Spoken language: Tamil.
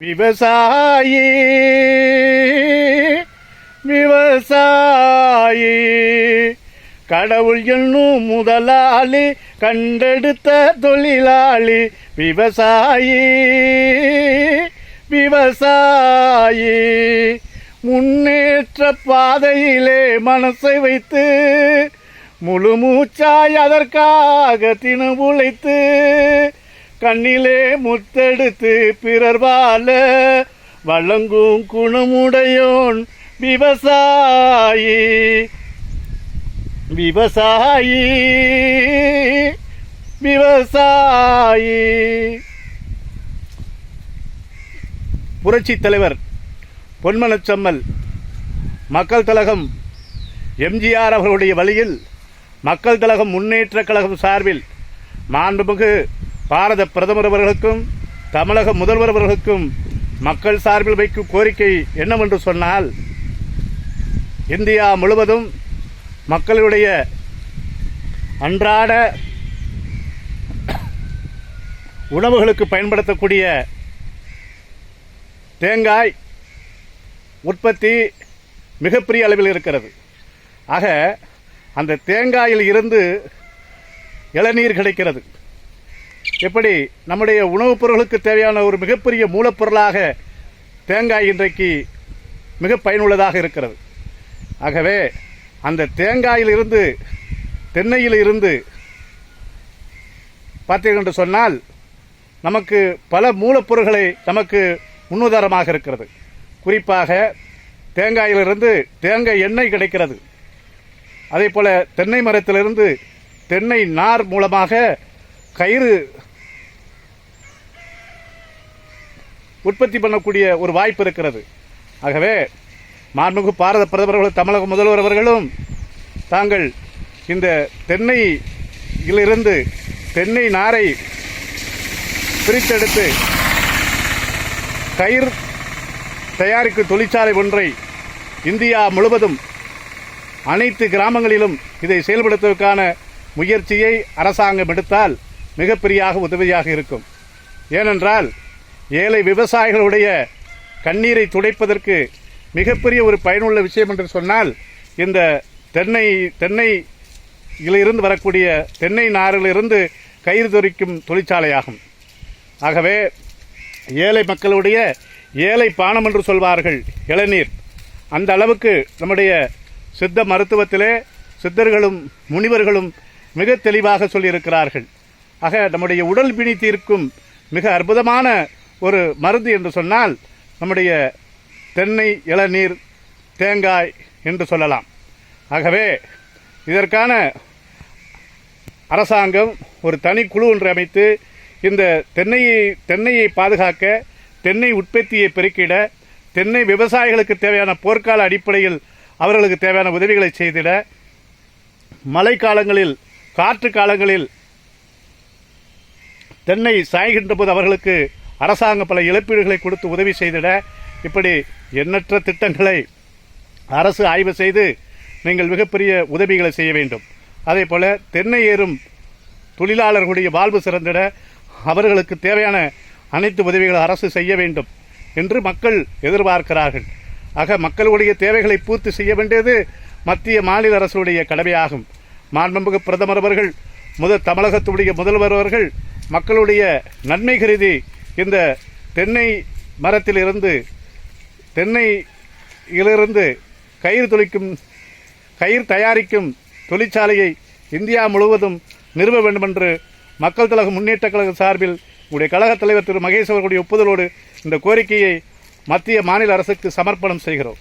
விவசாயி விவசாயி கடவுள் என்னும் முதலாளி கண்டெடுத்த தொழிலாளி விவசாயி விவசாயி முன்னேற்ற பாதையிலே மனசை வைத்து முழு மூச்சாய் அதற்காக தினு உழைத்து கண்ணிலே முத்தெடுத்து பிறர் வாழ வழங்கும் குணமுடையோன் விவசாயி விவசாயி விவசாயி. புரட்சித் தலைவர் பொன்மனச்செம்மல் மக்கள் திலகம் எம்ஜிஆர் அவர்களுடைய வழியில் மக்கள் திலகம் முன்னேற்ற கழகம் சார்பில் மாண்புமிகு பாரத பிரதமர் அவர்களுக்கும் தமிழக முதல்வர் அவர்களுக்கும் மக்கள் சார்பில் வைக்கும் கோரிக்கை என்னவென்று சொன்னால், இந்தியா முழுவதும் மக்களுடைய அன்றாட உணவுகளுக்கு பயன்படுத்தக்கூடிய தேங்காய் உற்பத்தி மிகப்பெரிய அளவில் இருக்கிறது. ஆக அந்த தேங்காயில் இருந்து இளநீர் கிடைக்கிறது. எப்படி நம்முடைய உணவுப் பொருட்களுக்கு தேவையான ஒரு மிகப்பெரிய மூலப்பொருளாக தேங்காய் இன்றைக்கு மிக பயனுள்ளதாக இருக்கிறது. ஆகவே அந்த தேங்காயில் இருந்து தென்னையில் இருந்து பார்த்தீர்கள் என்று சொன்னால் நமக்கு பல மூலப்பொருட்களை நமக்கு முன்னுதாரணமாக இருக்கிறது. குறிப்பாக தேங்காயிலிருந்து தேங்காய் எண்ணெய் கிடைக்கிறது. அதே போல தென்னை மரத்திலிருந்து தென்னை நார் மூலமாக கயிறு உற்பத்தி பண்ணக்கூடிய ஒரு வாய்ப்பு இருக்கிறது. ஆகவே மாண்புமிகு பாரத பிரதமர்களும் தமிழக முதல்வர் அவர்களும் தாங்கள் இந்த தென்னையிலிருந்து தென்னை நாரை பிரித்தெடுத்து கயிறு தயாரிக்கும் தொழிற்சாலை ஒன்றை இந்தியா முழுவதும் அனைத்து கிராமங்களிலும் இதை செயல்படுத்துவதற்கான முயற்சியை அரசாங்கம் எடுத்தால் மிகப்பெரிய உதவியாக இருக்கும். ஏனென்றால் ஏழை விவசாயிகளுடைய கண்ணீரை துடைப்பதற்கு மிகப்பெரிய ஒரு பயனுள்ள விஷயம் என்று சொன்னால் இந்த தென்னையிலிருந்து வரக்கூடிய தென்னை நாரிலிருந்து கயிறு தொரிக்கும் தொழிற்சாலையாகும். ஆகவே ஏழை மக்களுடைய ஏழை பானம் என்று சொல்வார்கள் இளநீர். அந்த அளவுக்கு நம்முடைய சித்த மருத்துவத்திலே சித்தர்களும் முனிவர்களும் மிக தெளிவாக சொல்லியிருக்கிறார்கள். ஆக நம்முடைய உடல் பிணி தீர்க்கும் மிக அற்புதமான ஒரு மருந்து என்று சொன்னால் நம்முடைய தென்னை இளநீர் தேங்காய் என்று சொல்லலாம். ஆகவே இதற்கான அரசாங்கம் ஒரு தனி குழு ஒன்று அமைத்து இந்த தென்னையை பாதுகாக்க, தென்னை உற்பத்தியை பெருக்கிட, தென்னை விவசாயிகளுக்கு தேவையான போர்க்கால அடிப்படையில் அவர்களுக்கு தேவையான உதவிகளை செய்திட, மழை காலங்களில் காற்று காலங்களில் தென்னை சாய்கின்ற போது அவர்களுக்கு அரசாங்கம் பல இழப்பீடுகளை கொடுத்து உதவி செய்திட, இப்படி எண்ணற்ற திட்டங்களை அரசு ஆய்வு செய்து நீங்கள் மிகப்பெரிய உதவிகளை செய்ய வேண்டும். அதே போல தென்னை ஏறும் தொழிலாளர்களுடைய வாழ்வு சிறந்திட அவர்களுக்கு தேவையான அனைத்து உதவிகளை அரசு செய்ய வேண்டும் என்று மக்கள் எதிர்பார்க்கிறார்கள். ஆக மக்களுடைய தேவைகளை பூர்த்தி செய்ய வேண்டியது மத்திய மாநில அரசுடைய கடமையாகும். மாண்புமிகு பிரதமர் அவர்கள் தமிழகத்துடைய முதல்வர் அவர்கள் மக்களுடைய நன்மை கருதி இந்த தென்னை மரத்திலிருந்து தென்னையிலிருந்து கயிறு தயாரிக்கும் தொழிற்சாலையை இந்தியா முழுவதும் நிறுவ வேண்டும் என்று மக்கள் திலகம் முன்னேற்ற கழக சார்பில் உங்களுடைய கழக தலைவர் திரு மகேஷ் அவர்களுடைய ஒப்புதலோடு இந்த கோரிக்கையை மத்திய மாநில அரசுக்கு சமர்ப்பணம் செய்கிறோம்.